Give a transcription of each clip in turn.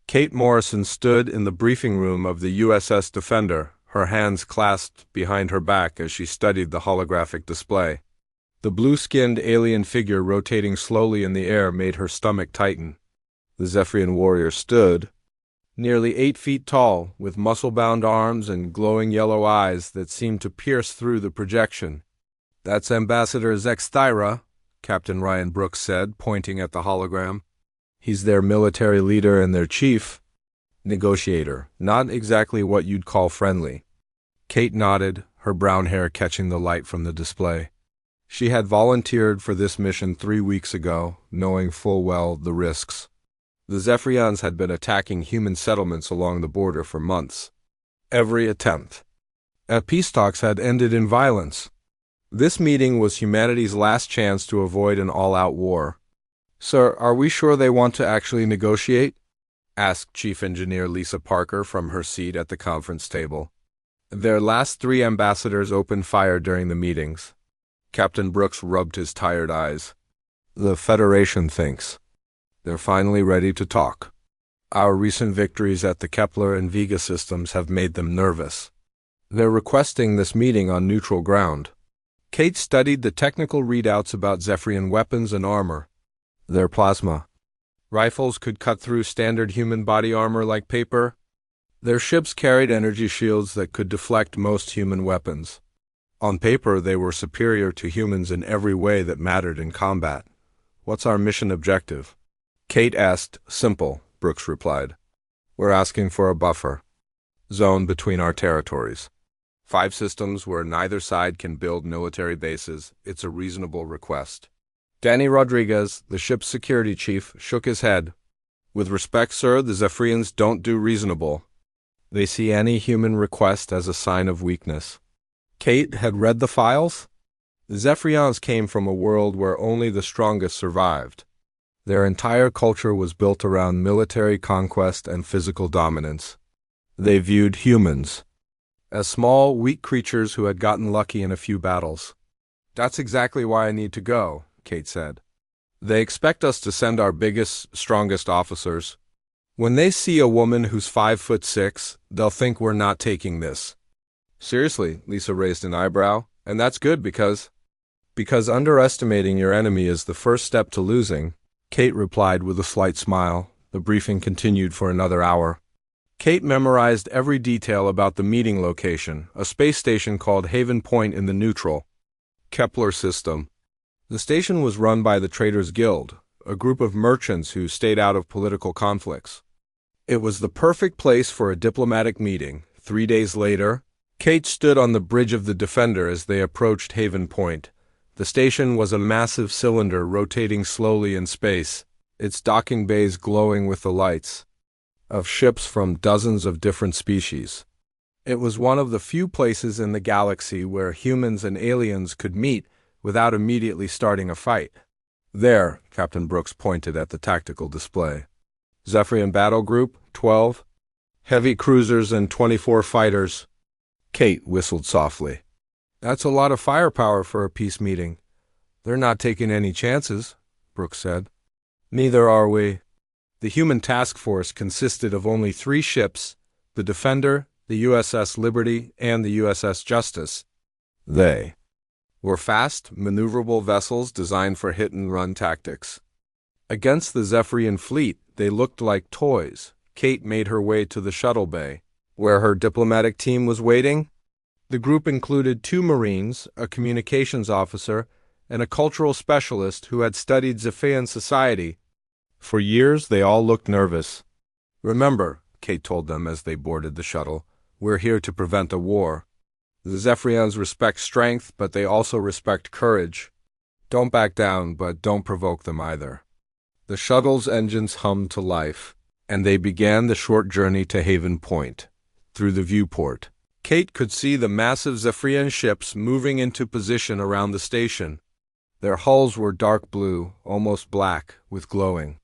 Kate Morrison stood in the briefing room of the USS Defender, her hands clasped behind her back as she studied the holographic display. The blue-skinned alien figure rotating slowly in the air made her stomach tighten. The Zephyrian warrior stood, nearly 8 feet tall, with muscle-bound arms and glowing yellow eyes that seemed to pierce through the projection. "That's Ambassador Zexthyra," Captain Ryan Brooks said, pointing at the hologram. "He's their military leader and their chief negotiator, not exactly what you'd call friendly." Kate nodded, her brown hair catching the light from the display. She had volunteered for this mission 3 weeks ago, knowing full well the risks. The Zephyrians had been attacking human settlements along the border for months. Every attempt at peace talks had ended in violence. This meeting was humanity's last chance to avoid an all-out war. "Sir, are we sure they want to actually negotiate?" asked Chief Engineer Lisa Parker from her seat at the conference table. Their last 3 ambassadors opened fire during the meetings. Captain Brooks rubbed his tired eyes. "The Federation thinks they're finally ready to talk. Our recent victories at the Kepler and Vega systems have made them nervous. They're requesting this meeting on neutral ground." Kate studied the technical readouts about Zephyrian weapons and armor. Their plasma rifles could cut through standard human body armor like paper. Their ships carried energy shields that could deflect most human weapons. On paper, they were superior to humans in every way that mattered in combat. "What's our mission objective?" Kate asked. "Simple," Brooks replied. "We're asking for a buffer zone between our territories. 5 systems where neither side can build military bases. It's a reasonable request." Danny Rodriguez, the ship's security chief, shook his head. "With respect, sir, the Zephyrians don't do reasonable. They see any human request as a sign of weakness." Kate had read the files. The Zephyrians came from a world where only the strongest survived. Their entire culture was built around military conquest and physical dominance. They viewed humans as small, weak creatures who had gotten lucky in a few battles. "That's exactly why I need to go," Kate said. "They expect us to send our biggest, strongest officers. When they see a woman who's 5'6", they'll think we're not taking this." "Seriously," Lisa raised an eyebrow. "And that's good because underestimating your enemy is the first step to losing," Kate replied with a slight smile. The briefing continued for another hour. Kate memorized every detail about the meeting location, a space station called Haven Point in the neutral Kepler system. The station was run by the Traders Guild, a group of merchants who stayed out of political conflicts. It was the perfect place for a diplomatic meeting. 3 days later, Kate stood on the bridge of the Defender as they approached Haven Point. The station was a massive cylinder rotating slowly in space, its docking bays glowing with the lights of ships from dozens of different species. It was one of the few places in the galaxy where humans and aliens could meet without immediately starting a fight. "There," Captain Brooks pointed at the tactical display. "Zephyrian Battle Group, 12, heavy cruisers and 24 fighters." Kate whistled softly. "That's a lot of firepower for a peace meeting." "They're not taking any chances," Brooks said. "Neither are we." The human task force consisted of only 3 ships, the Defender, the USS Liberty, and the USS Justice. They were fast, maneuverable vessels designed for hit-and-run tactics. Against the Zephyrian fleet, they looked like toys. Kate made her way to the shuttle bay, where her diplomatic team was waiting. The group included 2 Marines, a communications officer, and a cultural specialist who had studied Zephyrian society. For years, they all looked nervous. "Remember," Kate told them as they boarded the shuttle, "we're here to prevent a war. The Zephyrians respect strength, but they also respect courage. Don't back down, but don't provoke them either." The shuttle's engines hummed to life, and they began the short journey to Haven Point. Through the viewport, Kate could see the massive Zephyrian ships moving into position around the station. Their hulls were dark blue, almost black, with glowing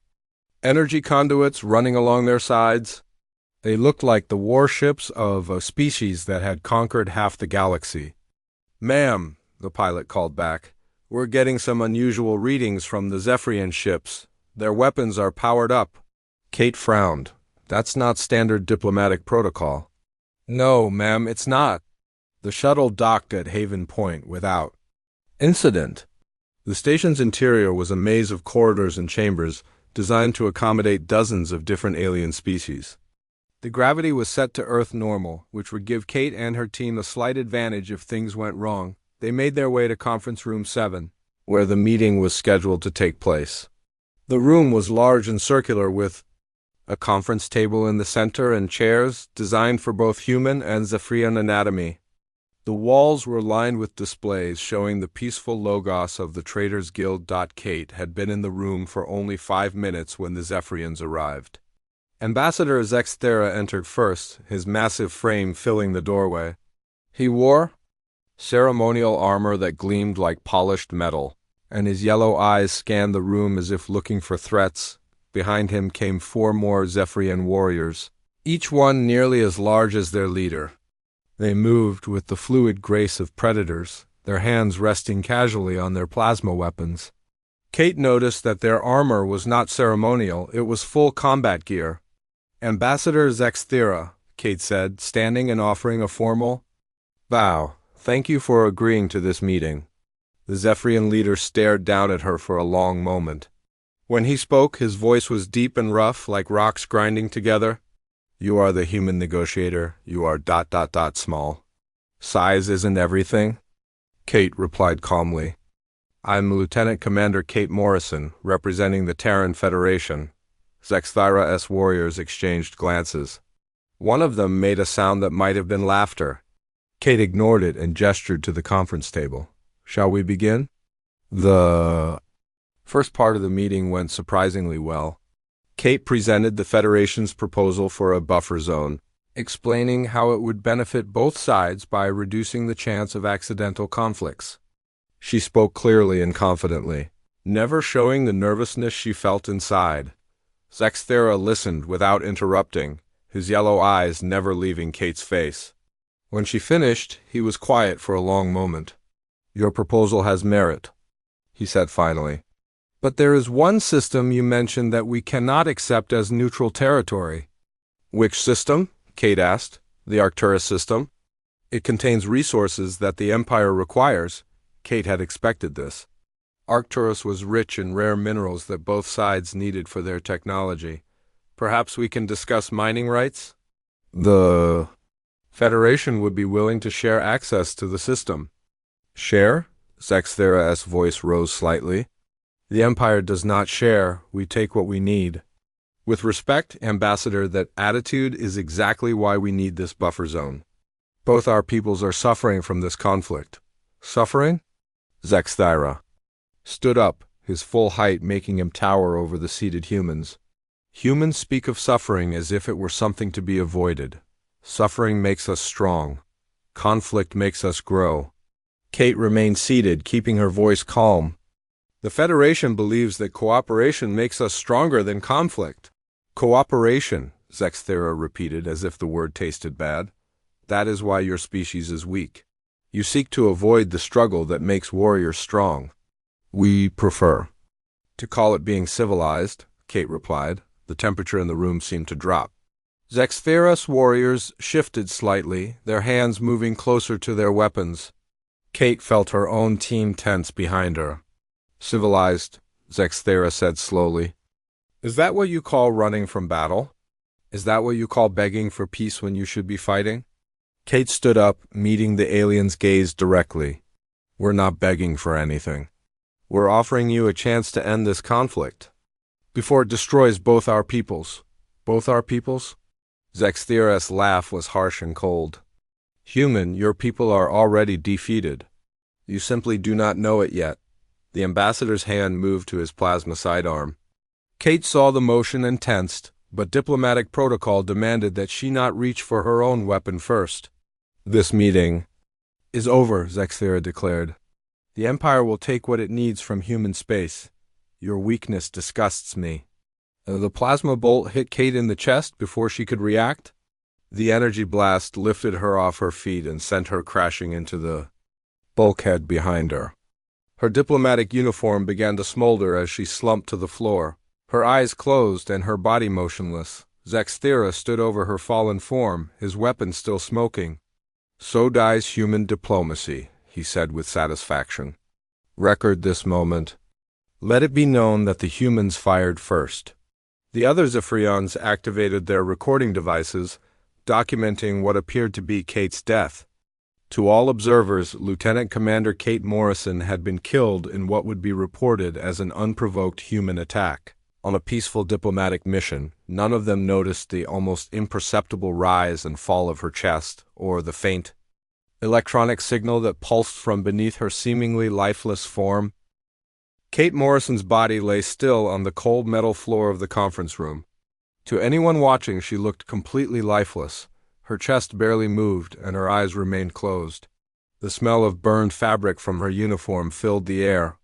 energy conduits running along their sides. They looked like the warships of a species that had conquered half the galaxy. "Ma'am," the pilot called back, "we're getting some unusual readings from the Zephyrian ships. Their weapons are powered up." Kate frowned. That's not standard diplomatic protocol. No, ma'am, it's not. The shuttle docked at Haven Point without incident. The station's interior was a maze of corridors and chambers designed to accommodate dozens of different alien species. The gravity was set to Earth normal, which would give Kate and her team a slight advantage if things went wrong. They made their way to Conference Room 7, where the meeting was scheduled to take place. The room was large and circular with a conference table in the center and chairs designed for both human and Zephyrian anatomy. The walls were lined with displays showing the peaceful logos of the Traders Guild. Kate had been in the room for only 5 minutes when the Zephyrians arrived. Ambassador Zexthera entered first, his massive frame filling the doorway. He wore ceremonial armor that gleamed like polished metal, and his yellow eyes scanned the room as if looking for threats. Behind him came 4 more Zephyrian warriors, each one nearly as large as their leader. They moved with the fluid grace of predators, their hands resting casually on their plasma weapons. Kate noticed that their armor was not ceremonial, it was full combat gear. Ambassador Zexthera, Kate said, standing and offering a formal bow. Thank you for agreeing to this meeting. The Zephyrian leader stared down at her for a long moment. When he spoke, his voice was deep and rough, like rocks grinding together. You are the human negotiator. You are ... small. Size isn't everything. Kate replied calmly. I'm Lieutenant Commander Kate Morrison, representing the Terran Federation. Zexthera's warriors exchanged glances. One of them made a sound that might have been laughter. Kate ignored it and gestured to the conference table. Shall we begin? The first part of the meeting went surprisingly well. Kate presented the Federation's proposal for a buffer zone, explaining how it would benefit both sides by reducing the chance of accidental conflicts. She spoke clearly and confidently, never showing the nervousness she felt inside. Zexthera listened without interrupting, his yellow eyes never leaving Kate's face. When she finished, he was quiet for a long moment. Your proposal has merit, he said finally. But there is one system you mentioned that we cannot accept as neutral territory. Which system? Kate asked. The Arcturus system. It contains resources that the Empire requires. Kate had expected this. Arcturus was rich in rare minerals that both sides needed for their technology. Perhaps we can discuss mining rights? The Federation would be willing to share access to the system. Share? Zexthera's voice rose slightly. The Empire does not share, we take what we need. With respect, Ambassador, that attitude is exactly why we need this buffer zone. Both our peoples are suffering from this conflict. Suffering? Zexthera stood up, his full height making him tower over the seated humans. Humans speak of suffering as if it were something to be avoided. Suffering makes us strong. Conflict makes us grow. Kate remained seated, keeping her voice calm. The Federation believes that cooperation makes us stronger than conflict. Cooperation, Zexthera repeated as if the word tasted bad. That is why your species is weak. You seek to avoid the struggle that makes warriors strong. We prefer to call it being civilized, Kate replied. The temperature in the room seemed to drop. Zexthera's warriors shifted slightly, their hands moving closer to their weapons. Kate felt her own team tense behind her. Civilized, Zexthera said slowly. Is that what you call running from battle? Is that what you call begging for peace when you should be fighting? Kate stood up, meeting the alien's gaze directly. We're not begging for anything. We're offering you a chance to end this conflict before it destroys both our peoples. Both our peoples? Zexthera's laugh was harsh and cold. Human, your people are already defeated. You simply do not know it yet. The ambassador's hand moved to his plasma sidearm. Kate saw the motion and tensed, but diplomatic protocol demanded that she not reach for her own weapon first. This meeting is over, Zexthera declared. The Empire will take what it needs from human space. Your weakness disgusts me. The plasma bolt hit Kate in the chest before she could react. The energy blast lifted her off her feet and sent her crashing into the bulkhead behind her. Her diplomatic uniform began to smolder as she slumped to the floor, her eyes closed and her body motionless. Zexthera stood over her fallen form, his weapon still smoking. "So dies human diplomacy," he said with satisfaction. "Record this moment. Let it be known that the humans fired first." The other Zephyrians activated their recording devices, documenting what appeared to be Kate's death. To all observers, Lieutenant Commander Kate Morrison had been killed in what would be reported as an unprovoked human attack. On a peaceful diplomatic mission, none of them noticed the almost imperceptible rise and fall of her chest, or the faint electronic signal that pulsed from beneath her seemingly lifeless form. Kate Morrison's body lay still on the cold metal floor of the conference room. To anyone watching, she looked completely lifeless. Her chest barely moved, and her eyes remained closed. The smell of burned fabric from her uniform filled the air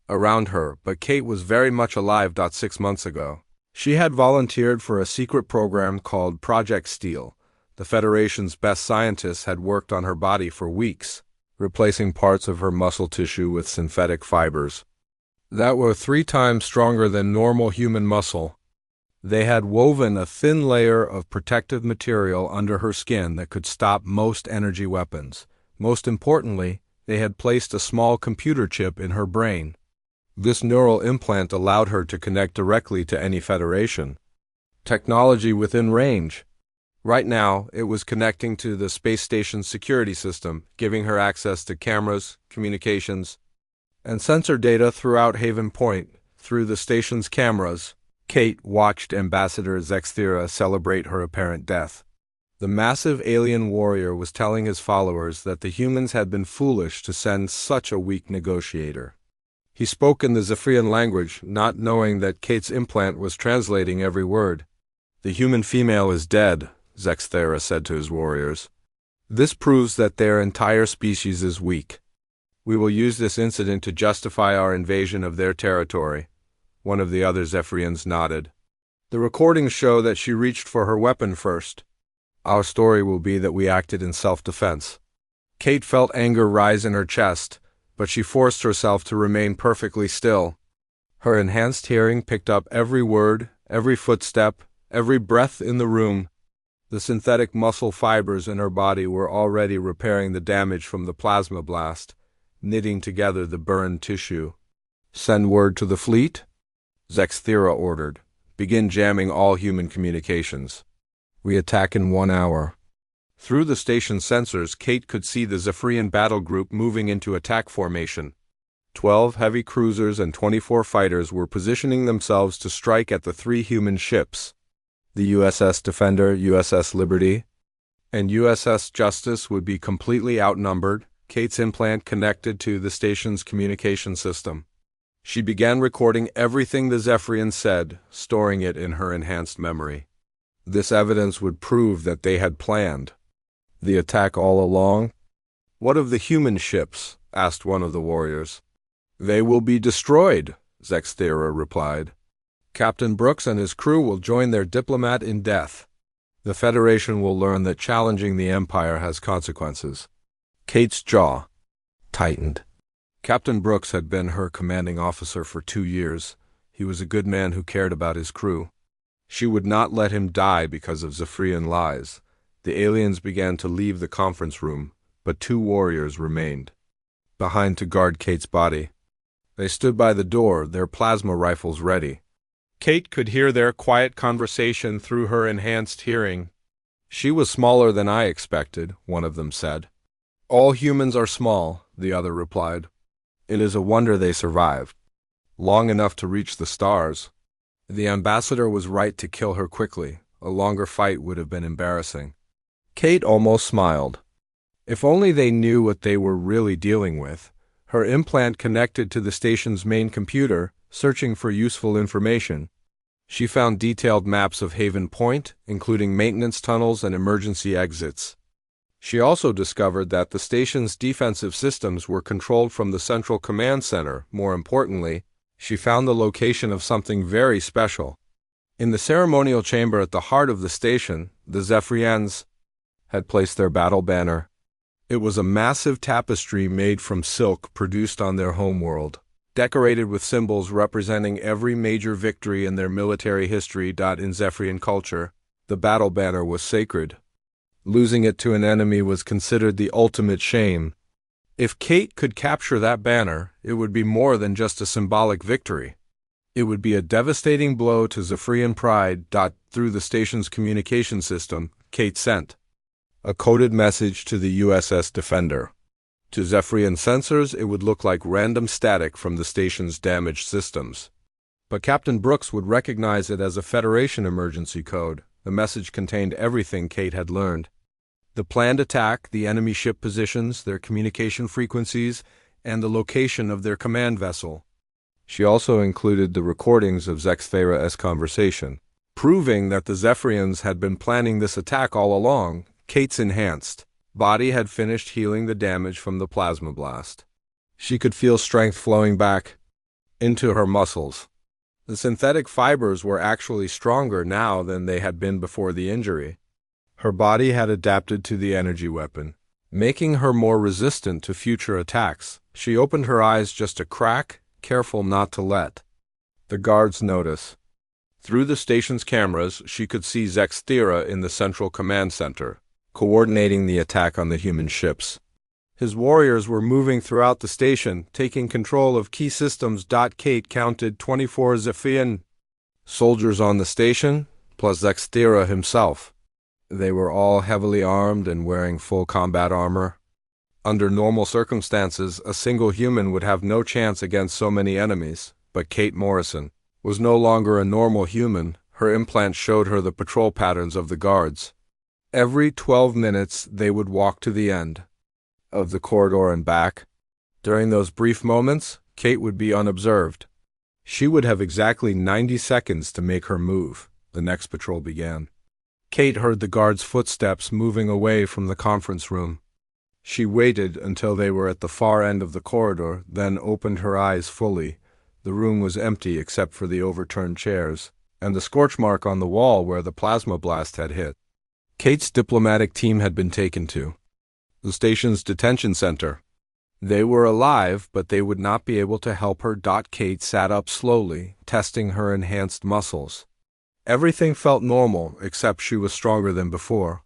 around her, but Kate was very much alive. 6 months ago, she had volunteered for a secret program called Project Steel. The Federation's best scientists had worked on her body for weeks, replacing parts of her muscle tissue with synthetic fibers that were 3 times stronger than normal human muscle. They had woven a thin layer of protective material under her skin that could stop most energy weapons. Most importantly, they had placed a small computer chip in her brain. This neural implant allowed her to connect directly to any Federation technology within range. Right now, it was connecting to the space station's security system, giving her access to cameras, communications, and sensor data throughout Haven Point. Through the station's cameras, Kate watched Ambassador Zexthera celebrate her apparent death. The massive alien warrior was telling his followers that the humans had been foolish to send such a weak negotiator. He spoke in the Zephyrian language, not knowing that Kate's implant was translating every word. "The human female is dead," Zexthera said to his warriors. "This proves that their entire species is weak. We will use this incident to justify our invasion of their territory." One of the other Zephyrians nodded. "The recordings show that she reached for her weapon first. Our story will be that we acted in self-defense." Kate felt anger rise in her chest, but she forced herself to remain perfectly still. Her enhanced hearing picked up every word, every footstep, every breath in the room. The synthetic muscle fibers in her body were already repairing the damage from the plasma blast, knitting together the burned tissue. "Send word to the fleet," Zexthera ordered. "Begin jamming all human communications. We attack in 1 hour." Through the station's sensors, Kate could see the Zephyrian battle group moving into attack formation. 12 heavy cruisers and 24 fighters were positioning themselves to strike at the 3 human ships. The USS Defender, USS Liberty, and USS Justice would be completely outnumbered. Kate's implant connected to the station's communication system. She began recording everything the Zephyrians said, storing it in her enhanced memory. This evidence would prove that they had planned the attack all along. "What of the human ships?" asked one of the warriors. "They will be destroyed," Zexthera replied. "Captain Brooks and his crew will join their diplomat in death. The Federation will learn that challenging the Empire has consequences." Kate's jaw tightened. Captain Brooks had been her commanding officer for 2 years. He was a good man who cared about his crew. She would not let him die because of Zephyrian lies. The aliens began to leave the conference room, but 2 warriors remained behind to guard Kate's body. They stood by the door, their plasma rifles ready. Kate could hear their quiet conversation through her enhanced hearing. "She was smaller than I expected," one of them said. "All humans are small," the other replied. "It is a wonder they survived long enough to reach the stars." The ambassador was right to kill her quickly. A longer fight would have been embarrassing. Kate almost smiled. If only they knew what they were really dealing with. Her implant connected to the station's main computer, searching for useful information. She found detailed maps of Haven Point, including maintenance tunnels and emergency exits. She also discovered that the station's defensive systems were controlled from the central command center. More importantly, she found the location of something very special. In the ceremonial chamber at the heart of the station, the Zephyrians had placed their battle banner. It was a massive tapestry made from silk produced on their homeworld, decorated with symbols representing every major victory in their military history. In Zephyrian culture, The battle banner was sacred. Losing it to an enemy was considered the ultimate shame. If Kate could capture that banner, it would be more than just a symbolic victory. It would be a devastating blow to Zephyrian pride. Through the station's communication system, Kate sent a coded message to the USS Defender. To Zephyrian sensors, it would look like random static from the station's damaged systems. But Captain Brooks would recognize it as a Federation emergency code. The message contained everything Kate had learned: the planned attack, the enemy ship positions, their communication frequencies, and the location of their command vessel. She also included the recordings of Zexthera's conversation, proving that the Zephyrians had been planning this attack all along. Kate's enhanced body had finished healing the damage from the plasma blast. She could feel strength flowing back into her muscles. The synthetic fibers were actually stronger now than they had been before the injury. Her body had adapted to the energy weapon, making her more resistant to future attacks. She opened her eyes just a crack, careful not to let the guards notice. Through the station's cameras, she could see Zexthera in the central command center, coordinating the attack on the human ships. His warriors were moving throughout the station, taking control of key systems. Kate counted 24 Zephyrian soldiers on the station, plus Zexthera himself. They were all heavily armed and wearing full combat armor. Under normal circumstances, a single human would have no chance against so many enemies, but Kate Morrison was no longer a normal human. Her implant showed her the patrol patterns of the guards. Every 12 minutes, they would walk to the end of the corridor and back. During those brief moments, Kate would be unobserved. She would have exactly 90 seconds to make her move. The next patrol began. Kate heard the guards' footsteps moving away from the conference room. She waited until they were at the far end of the corridor, then opened her eyes fully. The room was empty except for the overturned chairs and the scorch mark on the wall where the plasma blast had hit. Kate's diplomatic team had been taken to the station's detention center. They were alive, but they would not be able to help her. Kate sat up slowly, testing her enhanced muscles. Everything felt normal, except she was stronger than before.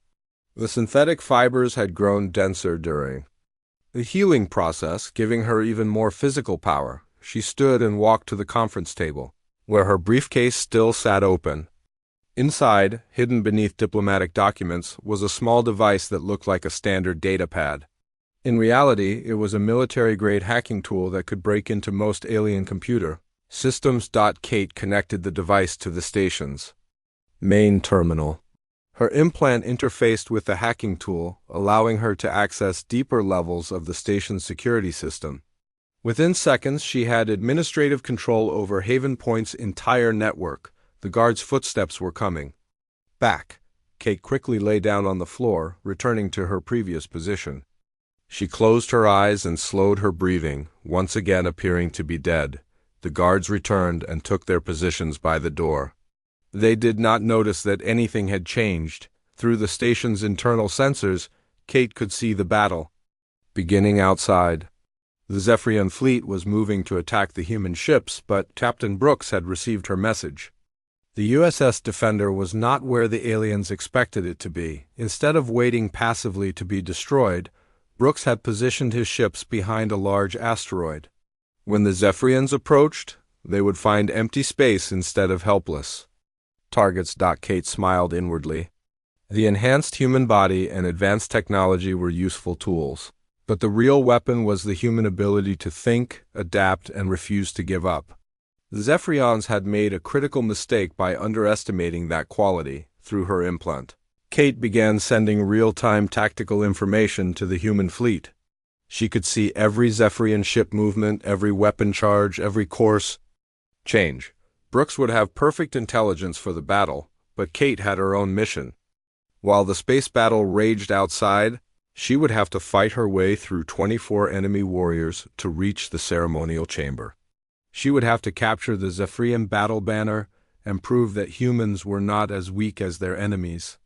The synthetic fibers had grown denser during the healing process, giving her even more physical power. She stood and walked to the conference table, where her briefcase still sat open. Inside, hidden beneath diplomatic documents, was a small device that looked like a standard data pad. In reality, it was a military-grade hacking tool that could break into most alien computer systems. Kate connected the device to the station's main terminal. Her implant interfaced with the hacking tool, allowing her to access deeper levels of the station's security system. Within seconds, she had administrative control over Haven Point's entire network. The guards' footsteps were coming. Back. Kate quickly lay down on the floor, returning to her previous position. She closed her eyes and slowed her breathing, once again appearing to be dead. The guards returned and took their positions by the door. They did not notice that anything had changed. Through the station's internal sensors, Kate could see the battle beginning outside. The Zephyrian fleet was moving to attack the human ships, but Captain Brooks had received her message. The USS Defender was not where the aliens expected it to be. Instead of waiting passively to be destroyed, Brooks had positioned his ships behind a large asteroid. When the Zephyrians approached, they would find empty space instead of helpless targets. Kate smiled inwardly. The enhanced human body and advanced technology were useful tools, but the real weapon was the human ability to think, adapt, and refuse to give up. The Zephyrians had made a critical mistake by underestimating that quality. Through her implant, Kate began sending real-time tactical information to the human fleet. She could see every Zephyrian ship movement, every weapon charge, every course change. Brooks would have perfect intelligence for the battle, but Kate had her own mission. While the space battle raged outside, she would have to fight her way through 24 enemy warriors to reach the ceremonial chamber. She would have to capture the Zephyrian battle banner and prove that humans were not as weak as their enemies.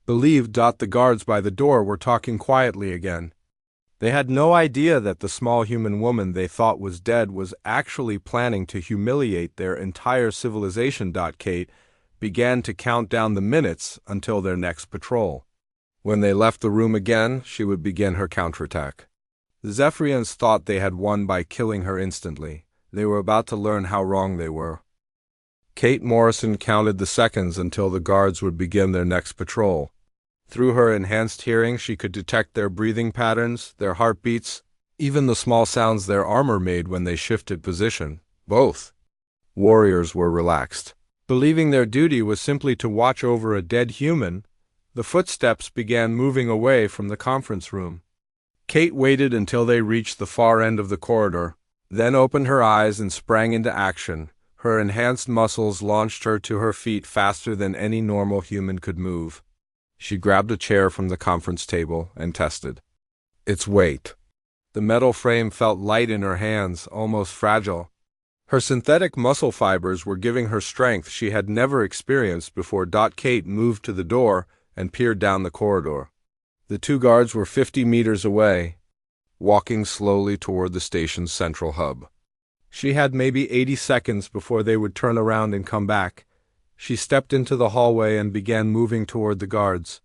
Believed. The guards by the door were talking quietly again. They had no idea that the small human woman they thought was dead was actually planning to humiliate their entire civilization. Kate began to count down the minutes until their next patrol. When they left the room again, she would begin her counterattack. The Zephyrians thought they had won by killing her instantly. They were about to learn how wrong they were. Kate Morrison counted the seconds until the guards would begin their next patrol. Through her enhanced hearing, she could detect their breathing patterns, their heartbeats, even the small sounds their armor made when they shifted position. Both warriors were relaxed. Believing their duty was simply to watch over a dead human, the footsteps began moving away from the conference room. Kate waited until they reached the far end of the corridor, then opened her eyes and sprang into action. Her enhanced muscles launched her to her feet faster than any normal human could move. She grabbed a chair from the conference table and tested its weight. The metal frame felt light in her hands, almost fragile. Her synthetic muscle fibers were giving her strength she had never experienced before. Kate moved to the door and peered down the corridor. The two guards were 50 meters away, walking slowly toward the station's central hub. She had maybe 80 seconds before they would turn around and come back. She stepped into the hallway and began moving toward the guards.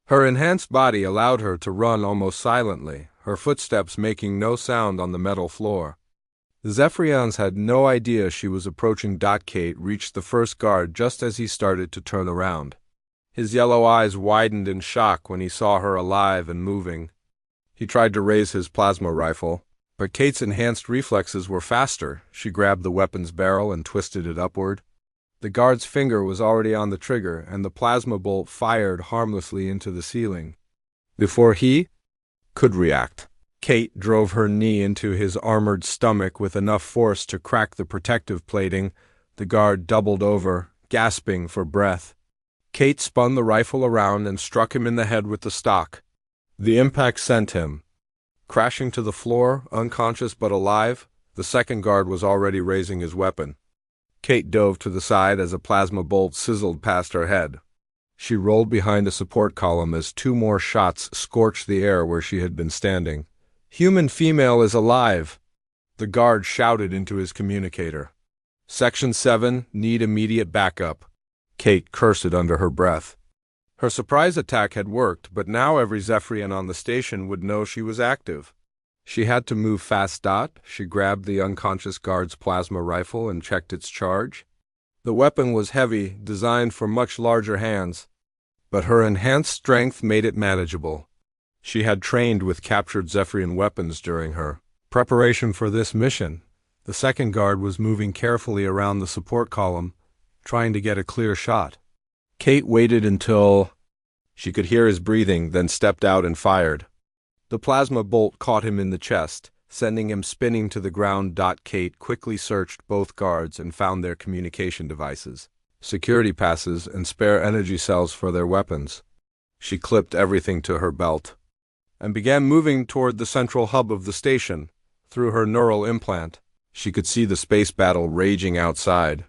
Her enhanced body allowed her to run almost silently, her footsteps making no sound on the metal floor. The Zephyrians had no idea she was approaching. Kate reached the first guard just as he started to turn around. His yellow eyes widened in shock when he saw her alive and moving. He tried to raise his plasma rifle, but Kate's enhanced reflexes were faster. She grabbed the weapon's barrel and twisted it upward. The guard's finger was already on the trigger, and the plasma bolt fired harmlessly into the ceiling. Before he could react, Kate drove her knee into his armored stomach with enough force to crack the protective plating. The guard doubled over, gasping for breath. Kate spun the rifle around and struck him in the head with the stock. The impact sent him crashing to the floor, unconscious but alive. The second guard was already raising his weapon. Kate dove to the side as a plasma bolt sizzled past her head. She rolled behind a support column as two more shots scorched the air where she had been standing. "Human female is alive," the guard shouted into his communicator. "Section 7, need immediate backup." Kate cursed under her breath. Her surprise attack had worked, but now every Zephyrian on the station would know she was active. She had to move fast. She grabbed the unconscious guard's plasma rifle and checked its charge. The weapon was heavy, designed for much larger hands, but her enhanced strength made it manageable. She had trained with captured Zephyrian weapons during her preparation for this mission. The second guard was moving carefully around the support column, trying to get a clear shot. Kate waited until she could hear his breathing, then stepped out and fired. The plasma bolt caught him in the chest, sending him spinning to the ground. Kate quickly searched both guards and found their communication devices, security passes, and spare energy cells for their weapons. She clipped everything to her belt and began moving toward the central hub of the station. Through her neural implant, she could see the space battle raging outside.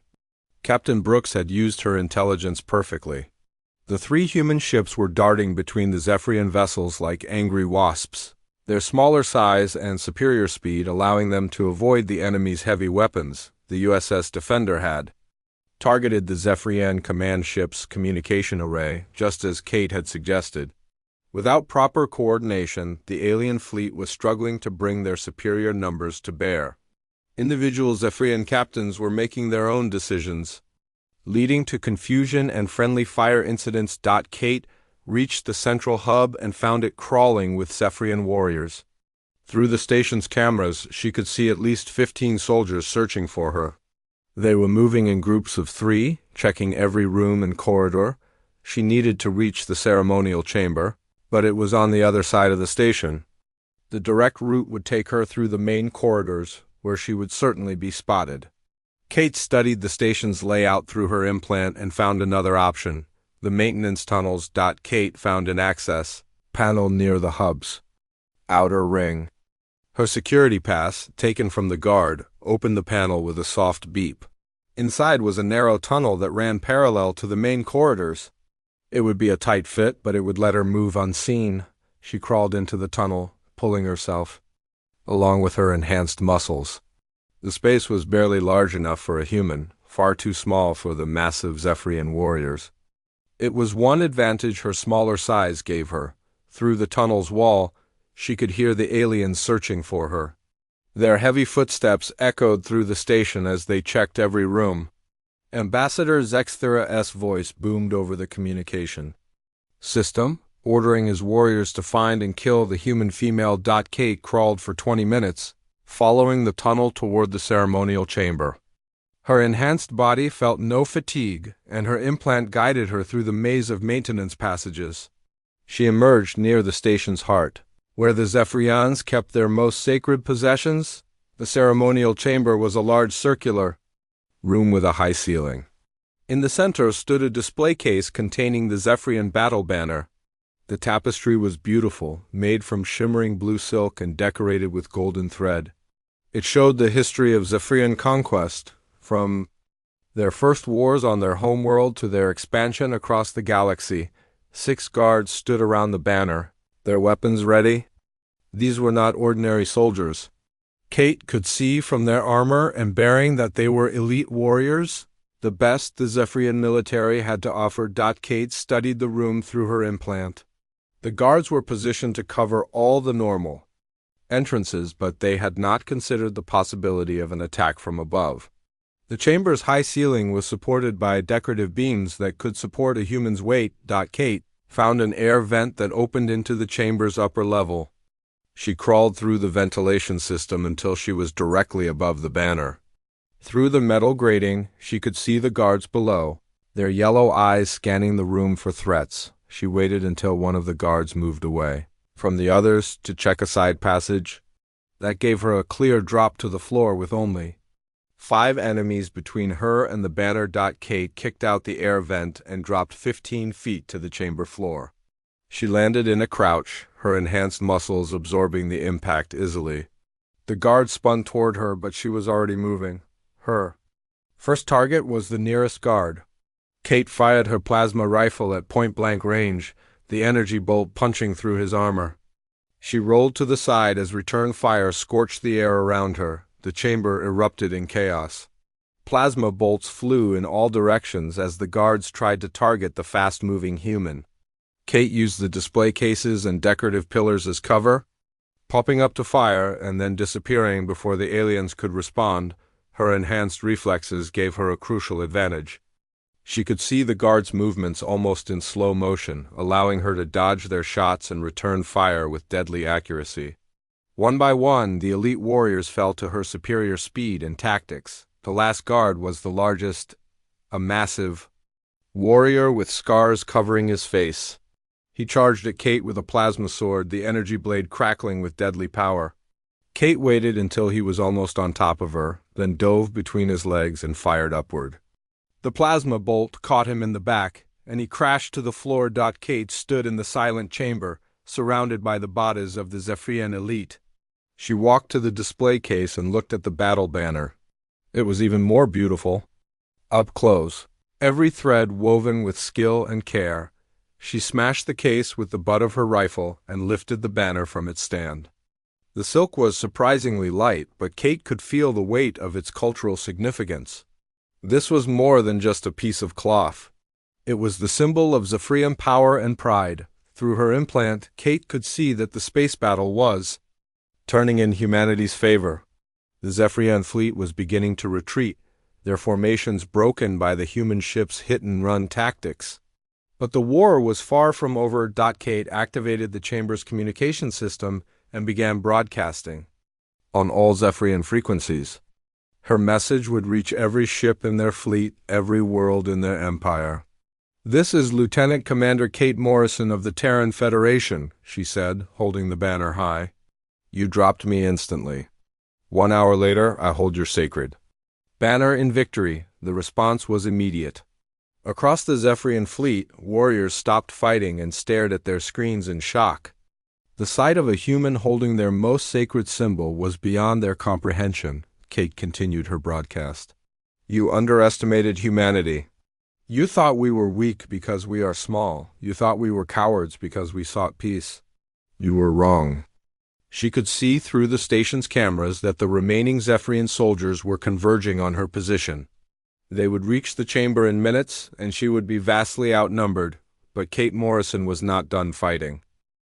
Captain Brooks had used her intelligence perfectly. The three human ships were darting between the Zephyrian vessels like angry wasps, their smaller size and superior speed allowing them to avoid the enemy's heavy weapons. The USS Defender had targeted the Zephyrian command ship's communication array, just as Kate had suggested. Without proper coordination, the alien fleet was struggling to bring their superior numbers to bear. Individual Zephyrian captains were making their own decisions, leading to confusion and friendly fire incidents. Kate reached the central hub and found it crawling with Zephyrian warriors. Through the station's cameras, she could see at least 15 soldiers searching for her. They were moving in groups of 3, checking every room and corridor. She needed to reach the ceremonial chamber, but it was on the other side of the station. The direct route would take her through the main corridors, where she would certainly be spotted. Kate studied the station's layout through her implant and found another option, the maintenance tunnels. Kate found an access panel near the hub's outer ring. Her security pass, taken from the guard, opened the panel with a soft beep. Inside was a narrow tunnel that ran parallel to the main corridors. It would be a tight fit, but it would let her move unseen. She crawled into the tunnel, pulling herself along with her enhanced muscles. The space was barely large enough for a human, far too small for the massive Zephyrian warriors. It was one advantage her smaller size gave her. Through the tunnel's wall, she could hear the aliens searching for her. Their heavy footsteps echoed through the station as they checked every room. Ambassador Zexthera's voice boomed over the communication system, ordering his warriors to find and kill the human female. Kate crawled for 20 minutes, following the tunnel toward the ceremonial chamber. Her enhanced body felt no fatigue, and her implant guided her through the maze of maintenance passages. She emerged near the station's heart, where the Zephyrians kept their most sacred possessions. The ceremonial chamber was a large circular room with a high ceiling. In the center stood a display case containing the Zephyrian battle banner. The tapestry was beautiful, made from shimmering blue silk and decorated with golden thread. It showed the history of Zephyrian conquest, from their first wars on their homeworld to their expansion across the galaxy. 6 guards stood around the banner, their weapons ready. These were not ordinary soldiers. Kate could see from their armor and bearing that they were elite warriors, the best the Zephyrian military had to offer. Kate studied the room through her implant. The guards were positioned to cover all the normal entrances, but they had not considered the possibility of an attack from above. The chamber's high ceiling was supported by decorative beams that could support a human's weight. Kate found an air vent that opened into the chamber's upper level. She crawled through the ventilation system until she was directly above the banner. Through the metal grating, she could see the guards below, their yellow eyes scanning the room for threats. She waited until one of the guards moved away from the others to check a side passage. That gave her a clear drop to the floor with only 5 enemies between her and the banner. Kate kicked out the air vent and dropped 15 feet to the chamber floor. She landed in a crouch, her enhanced muscles absorbing the impact easily. The guard spun toward her, but she was already moving. Her first target was the nearest guard. Kate fired her plasma rifle at point-blank range, the energy bolt punching through his armor. She rolled to the side as return fire scorched the air around her. The chamber erupted in chaos. Plasma bolts flew in all directions as the guards tried to target the fast-moving human. Kate used the display cases and decorative pillars as cover, popping up to fire and then disappearing before the aliens could respond. Her enhanced reflexes gave her a crucial advantage. She could see the guards' movements almost in slow motion, allowing her to dodge their shots and return fire with deadly accuracy. One by one, the elite warriors fell to her superior speed and tactics. The last guard was the largest, a massive warrior with scars covering his face. He charged at Kate with a plasma sword, the energy blade crackling with deadly power. Kate waited until he was almost on top of her, then dove between his legs and fired upward. The plasma bolt caught him in the back, and he crashed to the floor. Kate stood in the silent chamber, surrounded by the bodies of the Zephyrian elite. She walked to the display case and looked at the battle banner. It was even more beautiful. Up close, every thread woven with skill and care. She smashed the case with the butt of her rifle and lifted the banner from its stand. The silk was surprisingly light, but Kate could feel the weight of its cultural significance. This was more than just a piece of cloth. It was the symbol of Zephyrian power and pride. Through her implant, Kate could see that the space battle was turning in humanity's favor. The Zephyrian fleet was beginning to retreat, their formations broken by the human ships' hit-and-run tactics. But the war was far from over. Kate activated the chamber's communication system and began broadcasting on all Zephyrian frequencies. Her message would reach every ship in their fleet, every world in their empire. "This is Lieutenant Commander Kate Morrison of the Terran Federation," she said, holding the banner high. "You dropped me instantly. 1 hour later, I hold your sacred banner in victory." The response was immediate. Across the Zephyrian fleet, warriors stopped fighting and stared at their screens in shock. The sight of a human holding their most sacred symbol was beyond their comprehension. Kate continued her broadcast. "You underestimated humanity. You thought we were weak because we are small. You thought we were cowards because we sought peace. You were wrong." She could see through the station's cameras that the remaining Zephyrian soldiers were converging on her position. They would reach the chamber in minutes, and she would be vastly outnumbered, but Kate Morrison was not done fighting.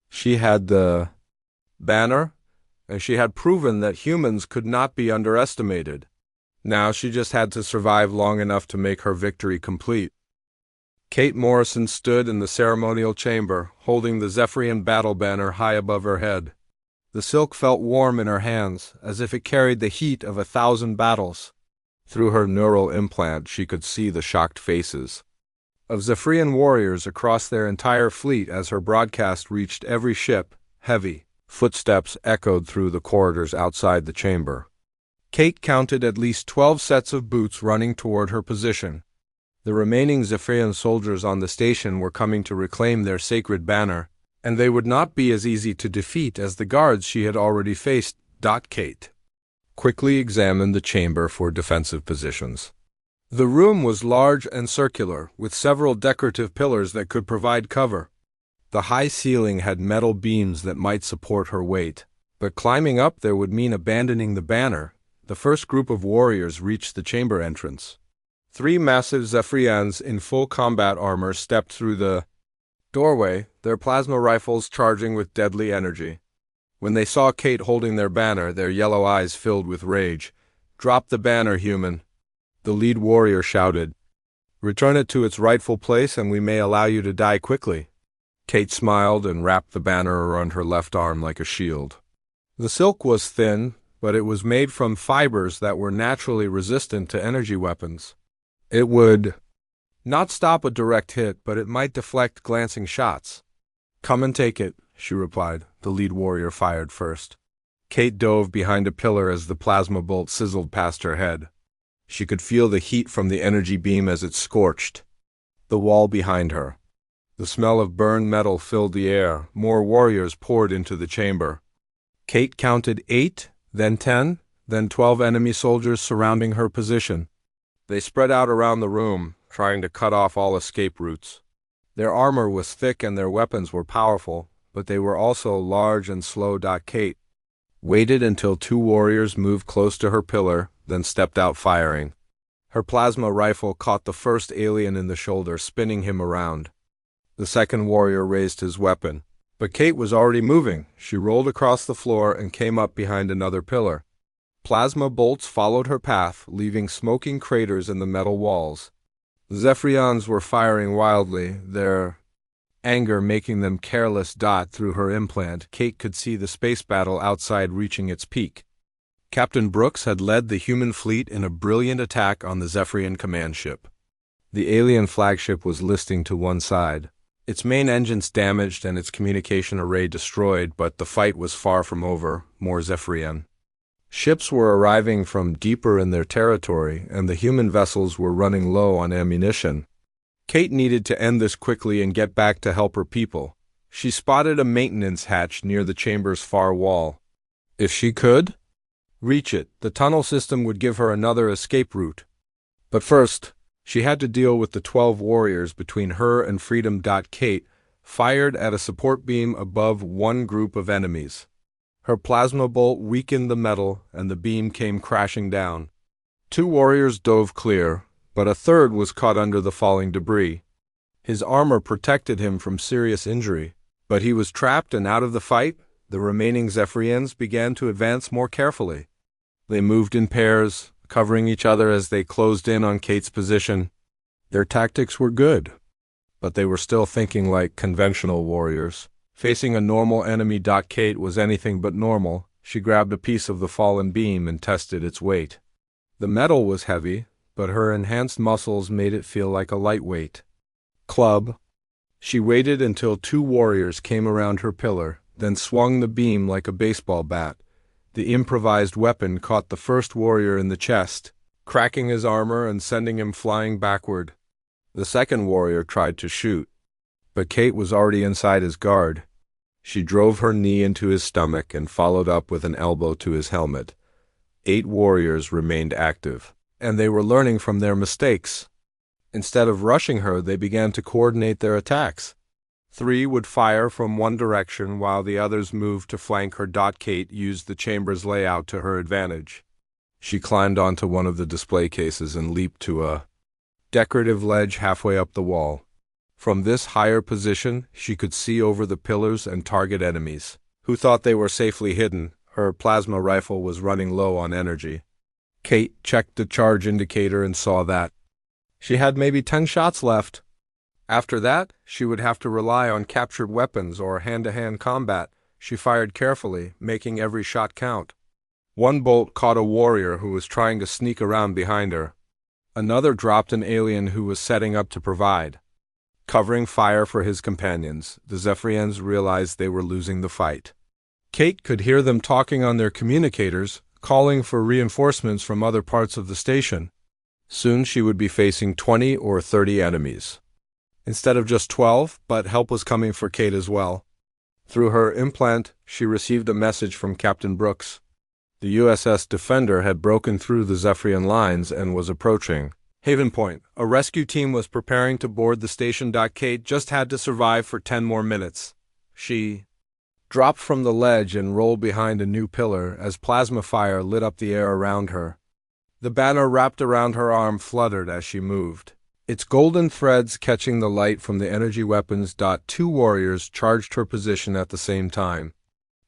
She had the banner, and she had proven that humans could not be underestimated. Now she just had to survive long enough to make her victory complete. Kate Morrison stood in the ceremonial chamber, holding the Zephyrian battle banner high above her head. The silk felt warm in her hands, as if it carried the heat of 1,000 battles. Through her neural implant, she could see the shocked faces of Zephyrian warriors across their entire fleet as her broadcast reached every ship. Heavy footsteps echoed through the corridors outside the chamber. Kate counted at least 12 sets of boots running toward her position. The remaining Zephyrian soldiers on the station were coming to reclaim their sacred banner, and they would not be as easy to defeat as the guards she had already faced. Kate quickly examined the chamber for defensive positions. The room was large and circular, with several decorative pillars that could provide cover. The high ceiling had metal beams that might support her weight, but climbing up there would mean abandoning the banner. The first group of warriors reached the chamber entrance. 3 massive Zephyrians in full combat armor stepped through the doorway, their plasma rifles charging with deadly energy. When they saw Kate holding their banner, their yellow eyes filled with rage. "Drop the banner, human," the lead warrior shouted. "Return it to its rightful place and we may allow you to die quickly." Kate smiled and wrapped the banner around her left arm like a shield. The silk was thin, but it was made from fibers that were naturally resistant to energy weapons. It would not stop a direct hit, but it might deflect glancing shots. "Come and take it," she replied. The lead warrior fired first. Kate dove behind a pillar as the plasma bolt sizzled past her head. She could feel the heat from the energy beam as it scorched the wall behind her. The smell of burned metal filled the air. More warriors poured into the chamber. Kate counted 8, then 10, then 12 enemy soldiers surrounding her position. They spread out around the room, trying to cut off all escape routes. Their armor was thick and their weapons were powerful, but they were also large and slow. Kate waited until 2 warriors moved close to her pillar, then stepped out firing. Her plasma rifle caught the first alien in the shoulder, spinning him around. The second warrior raised his weapon, but Kate was already moving. She rolled across the floor and came up behind another pillar. Plasma bolts followed her path, leaving smoking craters in the metal walls. The Zephyrians were firing wildly, their anger making them careless. Through her implant, Kate could see the space battle outside reaching its peak. Captain Brooks had led the human fleet in a brilliant attack on the Zephyrian command ship. The alien flagship was listing to one side, its main engines damaged and its communication array destroyed, but the fight was far from over. More Zephyrian ships were arriving from deeper in their territory, and the human vessels were running low on ammunition. Kate needed to end this quickly and get back to help her people. She spotted a maintenance hatch near the chamber's far wall. If she could reach it, the tunnel system would give her another escape route. But first, she had to deal with the 12 warriors between her and freedom. Kate fired at a support beam above one group of enemies. Her plasma bolt weakened the metal, and the beam came crashing down. 2 warriors dove clear, but a third was caught under the falling debris. His armor protected him from serious injury, but he was trapped and out of the fight. The remaining Zephyrians began to advance more carefully. They moved in pairs, covering each other as they closed in on Kate's position. Their tactics were good, but they were still thinking like conventional warriors. Facing a normal enemy. Kate was anything but normal. She grabbed a piece of the fallen beam and tested its weight. The metal was heavy, but her enhanced muscles made it feel like a lightweight club. She waited until 2 warriors came around her pillar, then swung the beam like a baseball bat. The improvised weapon caught the first warrior in the chest, cracking his armor and sending him flying backward. The second warrior tried to shoot, but Kate was already inside his guard. She drove her knee into his stomach and followed up with an elbow to his helmet. 8 warriors remained active, and they were learning from their mistakes. Instead of rushing her, they began to coordinate their attacks. 3 would fire from one direction while the others moved to flank her. Kate used the chamber's layout to her advantage. She climbed onto one of the display cases and leaped to a decorative ledge halfway up the wall. From this higher position, she could see over the pillars and target enemies, who thought they were safely hidden. Her plasma rifle was running low on energy. Kate checked the charge indicator and saw that she had maybe 10 shots left. After that, she would have to rely on captured weapons or hand-to-hand combat. She fired carefully, making every shot count. One bolt caught a warrior who was trying to sneak around behind her. Another dropped an alien who was setting up to provide covering fire for his companions. The Zephyrians realized they were losing the fight. Kate could hear them talking on their communicators, calling for reinforcements from other parts of the station. Soon she would be facing 20 or 30 enemies, instead of just 12, but help was coming for Kate as well. Through her implant, she received a message from Captain Brooks. The USS Defender had broken through the Zephyrian lines and was approaching Haven Point. A rescue team was preparing to board the station. Kate just had to survive for 10 more minutes. She dropped from the ledge and rolled behind a new pillar as plasma fire lit up the air around her. The banner wrapped around her arm fluttered as she moved, its golden threads catching the light from the energy weapons. Two warriors charged her position at the same time.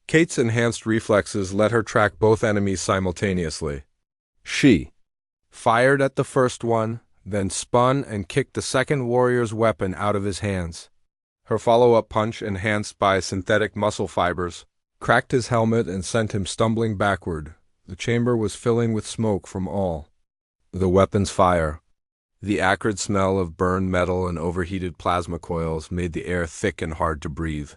Kate's enhanced reflexes let her track both enemies simultaneously. She fired at the first one, then spun and kicked the second warrior's weapon out of his hands. Her follow-up punch, enhanced by synthetic muscle fibers, cracked his helmet and sent him stumbling backward. The chamber was filling with smoke from all the weapons' fire. The acrid smell of burned metal and overheated plasma coils made the air thick and hard to breathe.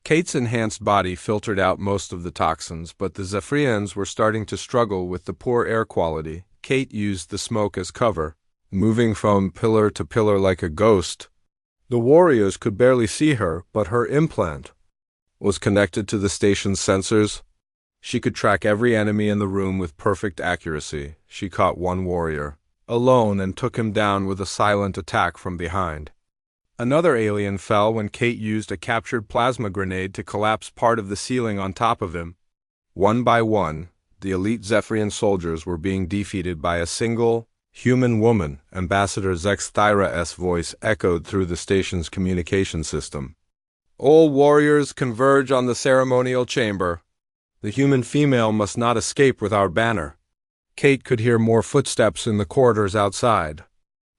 Kate's enhanced body filtered out most of the toxins, but the Zephyrians were starting to struggle with the poor air quality. Kate used the smoke as cover, moving from pillar to pillar like a ghost. The warriors could barely see her, but her implant was connected to the station's sensors. She could track every enemy in the room with perfect accuracy. She caught one warrior alone and took him down with a silent attack from behind. Another alien fell when Kate used a captured plasma grenade to collapse part of the ceiling on top of him. One by one, the elite Zephyrian soldiers were being defeated by a single human woman. Ambassador Zexthira's voice echoed through the station's communication system. All warriors converge on the ceremonial chamber. The human female must not escape with our banner. Kate could hear more footsteps in the corridors outside.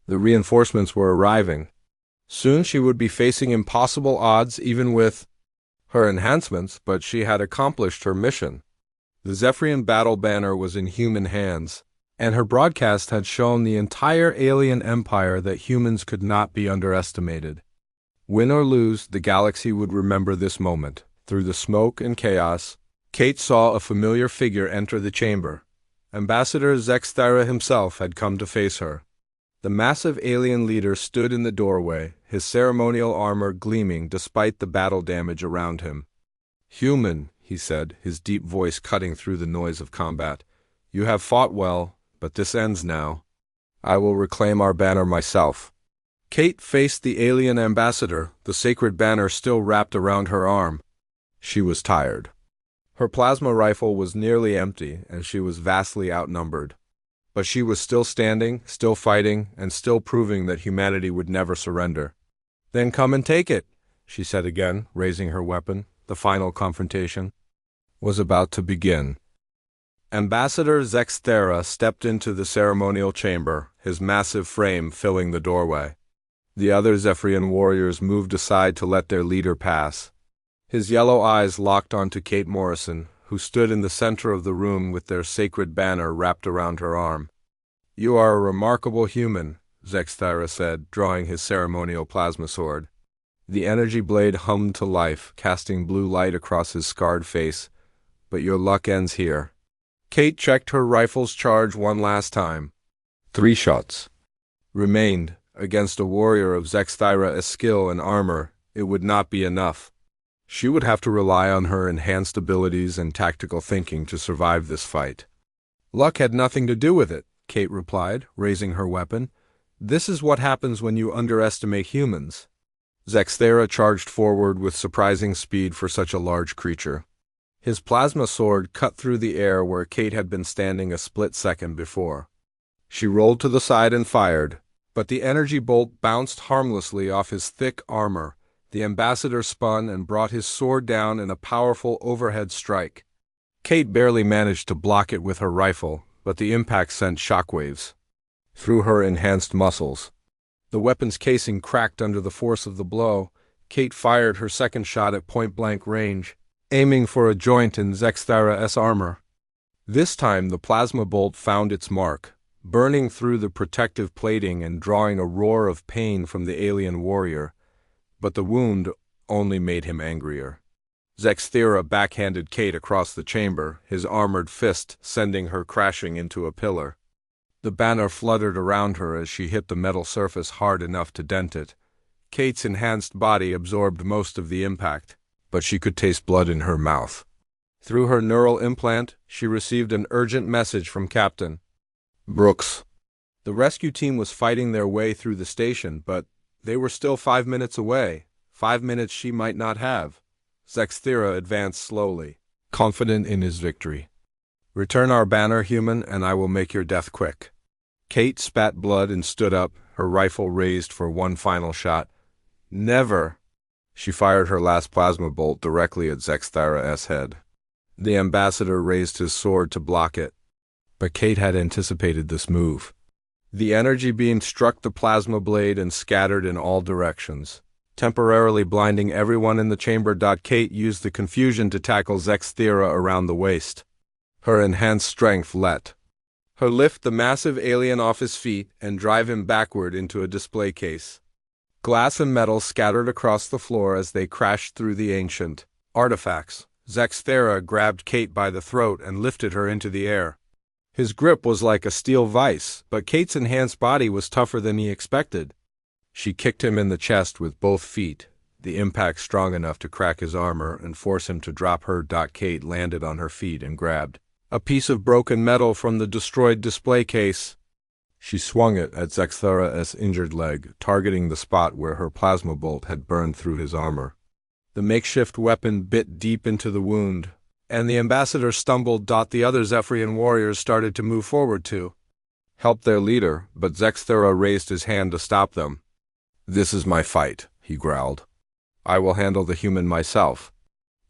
The reinforcements were arriving. Soon she would be facing impossible odds even with her enhancements, but she had accomplished her mission. The Zephyrian battle banner was in human hands, and her broadcast had shown the entire alien empire that humans could not be underestimated. Win or lose, the galaxy would remember this moment. Through the smoke and chaos, Kate saw a familiar figure enter the chamber. Ambassador Zexthira himself had come to face her. The massive alien leader stood in the doorway, his ceremonial armor gleaming despite the battle damage around him. Human, he said, his deep voice cutting through the noise of combat. You have fought well, but this ends now. I will reclaim our banner myself. Kate faced the alien ambassador, the sacred banner still wrapped around her arm. She was tired. Her plasma rifle was nearly empty, and she was vastly outnumbered. But she was still standing, still fighting, and still proving that humanity would never surrender. Then come and take it, she said again, raising her weapon. The final confrontation was about to begin. Ambassador Zexthira stepped into the ceremonial chamber, his massive frame filling the doorway. The other Zephyrian warriors moved aside to let their leader pass. His yellow eyes locked onto Kate Morrison, who stood in the center of the room with their sacred banner wrapped around her arm. You are a remarkable human, Zexthira said, drawing his ceremonial plasma sword. The energy blade hummed to life, casting blue light across his scarred face. But your luck ends here. Kate checked her rifle's charge one last time. 3 shots remained. Against a warrior of Zexthira's skill and armor, it would not be enough. She would have to rely on her enhanced abilities and tactical thinking to survive this fight. Luck had nothing to do with it, Kate replied, raising her weapon. This is what happens when you underestimate humans. Zexthira charged forward with surprising speed for such a large creature. His plasma sword cut through the air where Kate had been standing a split second before. She rolled to the side and fired, but the energy bolt bounced harmlessly off his thick armor. The ambassador spun and brought his sword down in a powerful overhead strike. Kate barely managed to block it with her rifle, but the impact sent shockwaves through her enhanced muscles. The weapon's casing cracked under the force of the blow. Kate fired her second shot at point-blank range, aiming for a joint in Zexthara's armor. This time the plasma bolt found its mark, burning through the protective plating and drawing a roar of pain from the alien warrior, but the wound only made him angrier. Zexthara backhanded Kate across the chamber, his armored fist sending her crashing into a pillar. The banner fluttered around her as she hit the metal surface hard enough to dent it. Kate's enhanced body absorbed most of the impact, but she could taste blood in her mouth. Through her neural implant, she received an urgent message from Captain Brooks. The rescue team was fighting their way through the station, but they were still 5 minutes away, 5 minutes she might not have. Zexthara advanced slowly, confident in his victory. "Return our banner, human, and I will make your death quick." Kate spat blood and stood up, her rifle raised for one final shot. "Never!" She fired her last plasma bolt directly at Zexthara's head. The ambassador raised his sword to block it, but Kate had anticipated this move. The energy beam struck the plasma blade and scattered in all directions, temporarily blinding everyone in the chamber. Kate used the confusion to tackle Zexthara around the waist. Her enhanced strength let her lift the massive alien off his feet and drive him backward into a display case. Glass and metal scattered across the floor as they crashed through the ancient artifacts. Zexthara grabbed Kate by the throat and lifted her into the air. His grip was like a steel vise, but Kate's enhanced body was tougher than he expected. She kicked him in the chest with both feet, the impact strong enough to crack his armor and force him to drop her. Kate landed on her feet and grabbed a piece of broken metal from the destroyed display case. She swung it at Zexthara's injured leg, targeting the spot where her plasma bolt had burned through his armor. The makeshift weapon bit deep into the wound, and the ambassador stumbled. The other Zephyrian warriors started to move forward to help their leader, but Zexthara raised his hand to stop them. "This is my fight," he growled. "I will handle the human myself."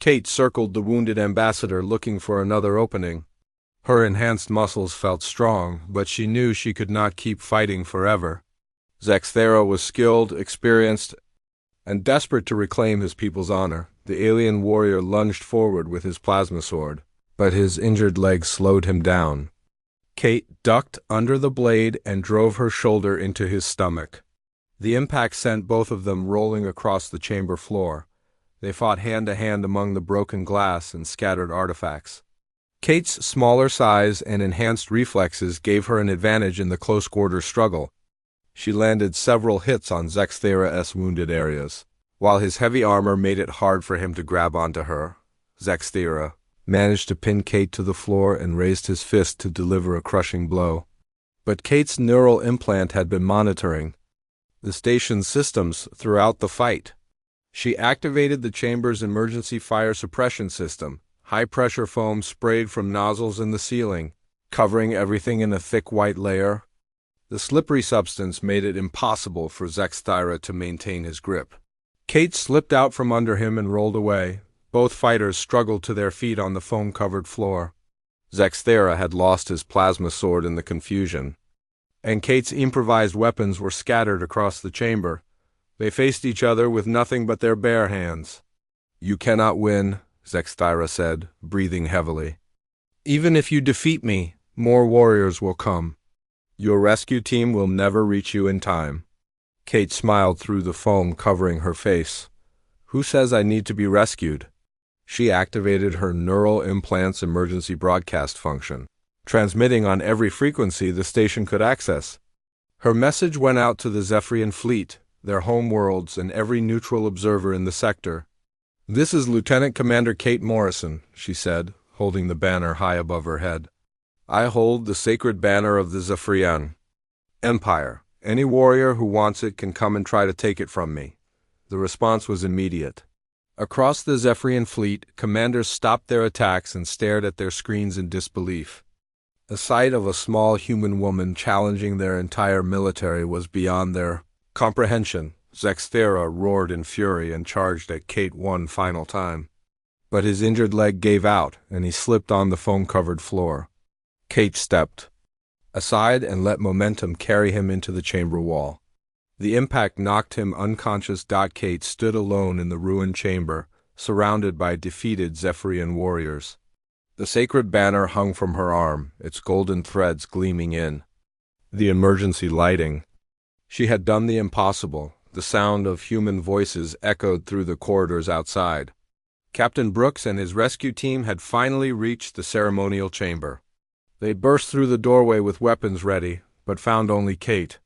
Kate circled the wounded ambassador, looking for another opening. Her enhanced muscles felt strong, but she knew she could not keep fighting forever. Zexthara was skilled, experienced, and desperate to reclaim his people's honor. The alien warrior lunged forward with his plasma sword, but his injured leg slowed him down. Kate ducked under the blade and drove her shoulder into his stomach. The impact sent both of them rolling across the chamber floor. They fought hand-to-hand among the broken glass and scattered artifacts. Kate's smaller size and enhanced reflexes gave her an advantage in the close-quarter struggle. She landed several hits on Zexthara's wounded areas. While his heavy armor made it hard for him to grab onto her, Zexthara managed to pin Kate to the floor and raised his fist to deliver a crushing blow. But Kate's neural implant had been monitoring the station's systems throughout the fight. She activated the chamber's emergency fire suppression system. High-pressure foam sprayed from nozzles in the ceiling, covering everything in a thick white layer. The slippery substance made it impossible for Zexthara to maintain his grip. Kate slipped out from under him and rolled away. Both fighters struggled to their feet on the foam-covered floor. Zexthara had lost his plasma sword in the confusion, and Kate's improvised weapons were scattered across the chamber. They faced each other with nothing but their bare hands. "You cannot win," Zexthara said, breathing heavily. "Even if you defeat me, more warriors will come. Your rescue team will never reach you in time." Kate smiled through the foam covering her face. "Who says I need to be rescued?" She activated her neural implant's emergency broadcast function, transmitting on every frequency the station could access. Her message went out to the Zephyrian fleet, their home worlds, and every neutral observer in the sector. "This is Lieutenant Commander Kate Morrison," she said, holding the banner high above her head. "I hold the sacred banner of the Zephyrian Empire. Any warrior who wants it can come and try to take it from me." The response was immediate. Across the Zephyrian fleet, commanders stopped their attacks and stared at their screens in disbelief. The sight of a small human woman challenging their entire military was beyond their comprehension. Zexthera roared in fury and charged at Kate one final time. But his injured leg gave out, and he slipped on the foam-covered floor. Kate stepped aside and let momentum carry him into the chamber wall. The impact knocked him unconscious. Kate stood alone in the ruined chamber, surrounded by defeated Zephyrian warriors. The sacred banner hung from her arm, its golden threads gleaming in the emergency lighting. She had done the impossible. The sound of human voices echoed through the corridors outside. Captain Brooks and his rescue team had finally reached the ceremonial chamber. They burst through the doorway with weapons ready, but found only Kate,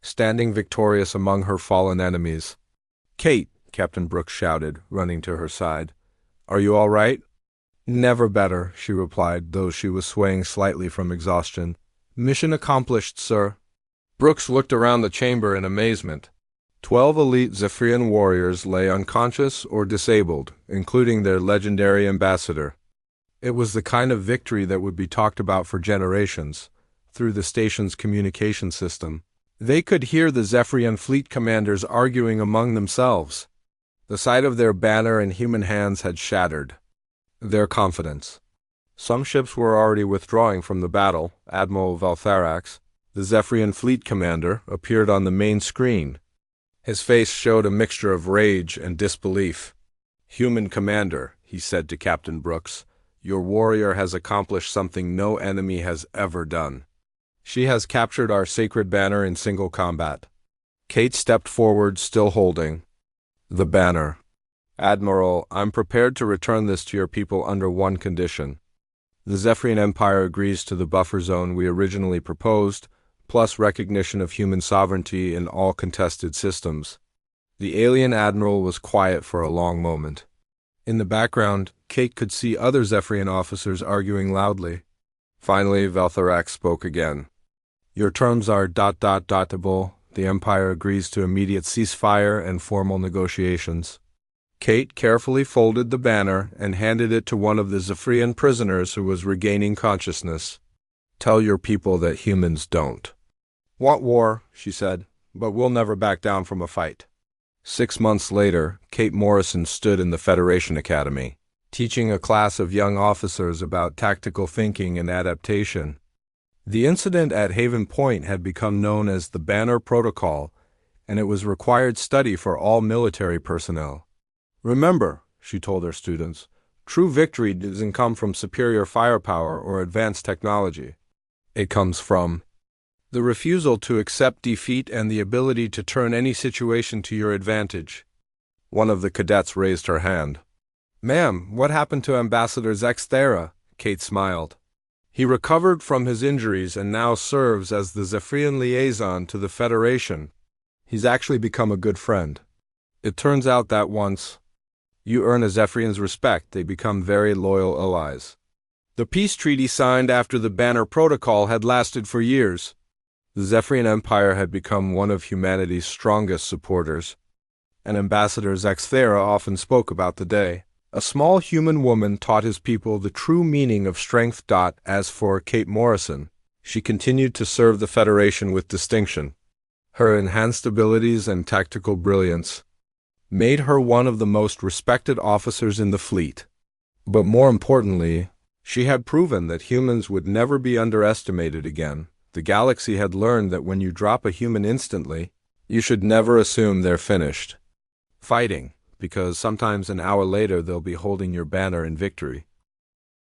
standing victorious among her fallen enemies. "Kate," Captain Brooks shouted, running to her side. "Are you all right?" "Never better," she replied, though she was swaying slightly from exhaustion. "Mission accomplished, sir." Brooks looked around the chamber in amazement. 12 elite Zephyrian warriors lay unconscious or disabled, including their legendary ambassador. It was the kind of victory that would be talked about for generations, through the station's communication system. They could hear the Zephyrian fleet commanders arguing among themselves. The sight of their banner in human hands had shattered their confidence. Some ships were already withdrawing from the battle. Admiral Valtharax, the Zephyrian fleet commander, appeared on the main screen. His face showed a mixture of rage and disbelief. "Human commander," he said to Captain Brooks, "your warrior has accomplished something no enemy has ever done. She has captured our sacred banner in single combat." Kate stepped forward, still holding the banner. "Admiral, I'm prepared to return this to your people under one condition. The Zephyrian Empire agrees to the buffer zone we originally proposed, plus recognition of human sovereignty in all contested systems." The alien admiral was quiet for a long moment. In the background, Kate could see other Zephyrian officers arguing loudly. Finally, Valtharax spoke again. "Your terms are ... The Empire agrees to immediate ceasefire and formal negotiations." Kate carefully folded the banner and handed it to one of the Zephyrian prisoners who was regaining consciousness. "Tell your people that humans don't want war," she said, "but we'll never back down from a fight." 6 months later, Kate Morrison stood in the Federation Academy, teaching a class of young officers about tactical thinking and adaptation. The incident at Haven Point had become known as the Banner Protocol, and it was required study for all military personnel. "Remember," she told her students, "true victory doesn't come from superior firepower or advanced technology. It comes from the refusal to accept defeat and the ability to turn any situation to your advantage." One of the cadets raised her hand. "Ma'am, what happened to Ambassador Zexthera?" Kate smiled. "He recovered from his injuries and now serves as the Zephyrian liaison to the Federation. He's actually become a good friend. It turns out that once you earn a Zephyrian's respect, they become very loyal allies." The peace treaty signed after the Banner Protocol had lasted for years. The Zephyrian Empire had become one of humanity's strongest supporters, and Ambassador Zexthera often spoke about the day. A small human woman taught his people the true meaning of strength. As for Kate Morrison, she continued to serve the Federation with distinction. Her enhanced abilities and tactical brilliance made her one of the most respected officers in the fleet. But more importantly, she had proven that humans would never be underestimated again. The galaxy had learned that when you drop a human instantly, you should never assume they're finished fighting, because sometimes an hour later they'll be holding your banner in victory.